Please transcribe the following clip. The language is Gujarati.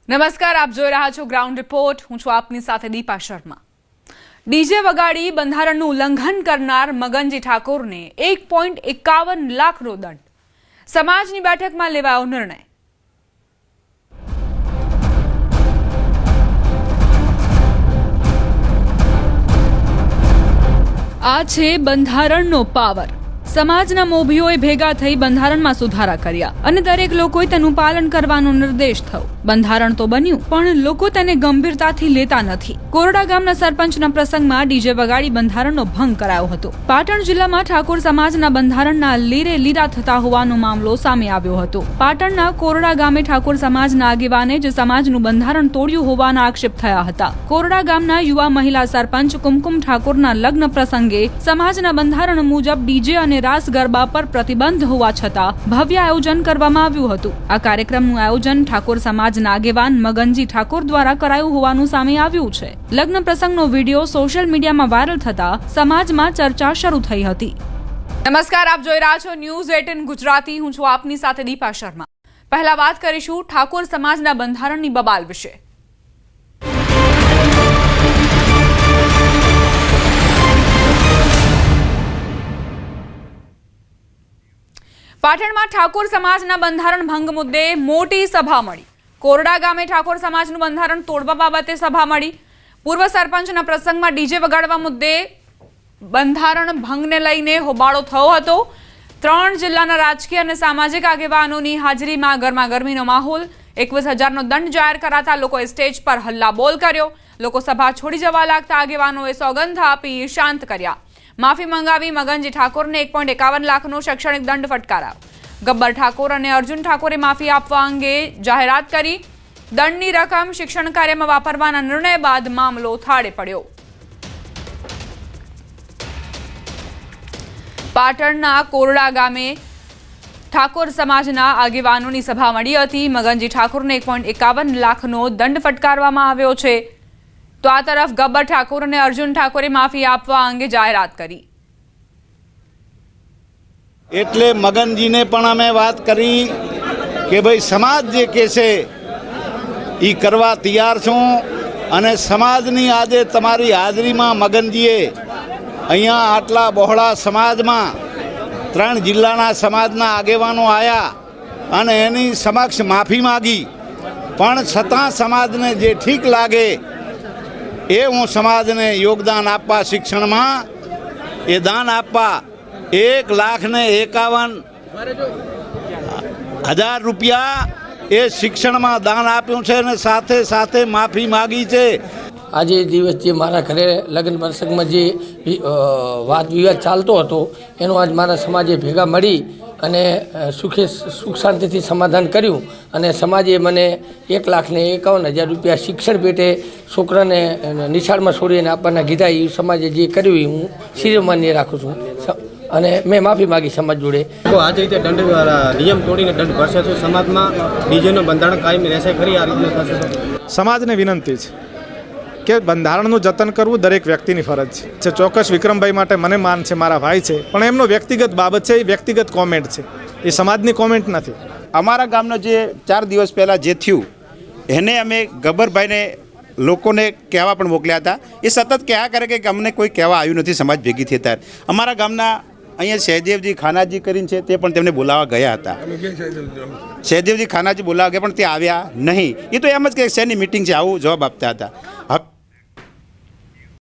નમસ્કાર, આપ જોઈ રહ્યા છો ગ્રાઉન્ડ રિપોર્ટ. હું છું આપની સાથે દીપા શર્મા. ડીજે વગાડી બંધારણનું ઉલ્લંઘન કરનાર મગનજી ઠાકોરને 1.51 લાખનો દંડ. સમાજની બેઠકમાં લેવાયો નિર્ણય. આ છે બંધારણનો પાવર. સમાજના મોભીઓએ ભેગા થઈ બંધારણમાં સુધારા કર્યા અને દરેક લોકોએ તેનું પાલન કરવાનો નિર્દેશ થયો. બંધારણ તો બન્યું, પણ લોકો તેને ગંભીરતાથી લેતા નથી. કોરડા ગામના સરપંચના પ્રસંગમાં ડીજે વગાડી બંધારણનો ભંગ કરાયો હતો. પાટણ જિલ્લામાં ઠાકોર સમાજના બંધારણના લીરે લીરા થતા હોવાનો મામલો સામે આવ્યો હતો. પાટણના કોરડા ગામે ઠાકોર સમાજના આગેવાને જ સમાજનું બંધારણ તોડ્યું હોવાના આક્ષેપ થયા હતા. કોરડા ગામના યુવા મહિલા સરપંચ કુમકુમ ઠાકોરના લગ્ન પ્રસંગે સમાજના બંધારણ મુજબ ડીજે અને રાસ ગરબા પર પ્રતિબંધ હોવા છતાં ભવ્ય આયોજન કરવામાં આવ્યું હતું. આ કાર્યક્રમનું આયોજન ઠાકોર સમાજના આગેવાન મગનજી ઠાકોર દ્વારા કરાયું હોવાનું સામે આવ્યું છે. લગ્ન પ્રસંગનો વિડીયો સોશિયલ મીડિયામાં વાયરલ થતા સમાજમાં ચર્ચા શરૂ થઈ હતી. નમસ્કાર, આપ જોઈ રહ્યા છો ન્યૂઝ 18 ગુજરાતી. હું છું આપની સાથે દીપા શર્મા. પહેલા વાત કરીશું ઠાકોર સમાજના બંધારણની બબાલ વિશે. પાટણમાં ઠાકોર સમાજના બંધારણ ભંગ મુદ્દે મોટી સભા મળી. કોરડા ગામે ઠાકોર સમાજનું બંધારણ તોડવા બાબતે સભા મળી. પૂર્વ સરપંચના પ્રસંગમાં ડીજે વગાડવા મુદ્દે બંધારણ ભંગને લઈને હોબાળો થયો હતો. 3 જિલ્લાના રાજકીય અને સામાજિક આગેવાનોની હાજરીમાં ગરમાગરમીનો માહોલ. 21,000નો દંડ જાહેર કરાતા લોકોએ સ્ટેજ પર હલ્લાબોલ કર્યો. લોકો સભા છોડી જવા લાગતા આગેવાનોએ સોગંદ આપી શાંત કર્યા. માફી મંગાવી મગનજી ઠાકોરને 1.51 લાખનો શૈક્ષણિક દંડ ફટકારાયો. ગબ્બર ઠાકોર અને અર્જુન ઠાકોરે માફી આપવા અંગે જાહેરાત કરી. દંડની રકમ શિક્ષણ કાર્યમાં વાપરવાના નિર્ણય બાદ મામલો થાળે પડ્યો. પાટણના કોરડા ગામે ઠાકોર સમાજના આગેવાનોની સભા મળી હતી. મગનજી ઠાકોરને 1.51 લાખનો દંડ ફટકારવામાં આવ્યો છે. તો આ તરફ ગબ્બર ઠાકોર અને અર્જુન ઠાકોરે માફી આપવા અંગે જાહેરાત કરી. એટલે મગનજીને પણ અમે વાત કરી કે ભાઈ સમાજ જે કે છે એ કરવા તૈયાર છું અને સમાજની આજે તમારી હાજરીમાં મગનજીએ અહીંયા આટલા બહોળા સમાજમાં 3 જિલ્લાના સમાજના આગેવાનો આવ્યા અને એની સમક્ષ માફી માગી. પણ છતાં સમાજને જે ઠીક લાગે એ હું સમાજને યોગદાન આપવા શિક્ષણમાં એ દાન આપવા 1,51,000 રૂપિયા એ શિક્ષણમાં દાન આપ્યું છે અને સાથે સાથે માફી માગી છે. આજે દિવસ જે મારા ઘરે લગ્ન પ્રસંગમાં જે વાદ વિવાદ ચાલતો હતો એનો આજ મારા સમાજે ભેગા મળી અને સુખ શાંતિથી સમાધાન કર્યું અને સમાજે મને 1,51,000 રૂપિયા શિક્ષણ પેટે છોકરાને નિશાળમાં છોડીને આપવાના કીધા. એ સમાજે જે કર્યું એ હું શિરોમાન્ય રાખું છું અને મેં માફી માગી સમાજ જોડે. તો આજે રીતે દંડ નિયમ તોડીને દંડ ભરશે તો સમાજમાં ડીજેનું બંધારણ કાયમી રહેશે ખરી? આ રીતે થશે? સમાજને વિનંતી છે કે બંધારણનું જતન કરવું દરેક વ્યક્તિની ફરજ છે. ચોક્કસ વિક્રમભાઈ માટે મને માન છે, મારા ભાઈ છે, પણ એમનો વ્યક્તિગત બાબત છે, એ વ્યક્તિગત કોમેન્ટ છે, એ સમાજની કોમેન્ટ નથી. અમારા ગામનો જે 4 દિવસ પહેલાં જે થયું એને અમે ગબ્બરભાઈને લોકોને કહેવા પણ મોકલ્યા હતા. એ સતત કહેવા કરે કે અમને કોઈ કહેવા આવ્યું નથી સમાજ ભેગી થઈ ત્યારે. અમારા ગામના અહીંયા સહેદેવજી ખાનાજી કરીને છે તે પણ તેમને બોલાવવા ગયા હતા. સહેદેવજી ખાનાજી બોલાવવા ગયા પણ તે આવ્યા નહીં. એ તો એમ જ કે શેની મિટિંગ છે આવું જવાબ આપતા હતા.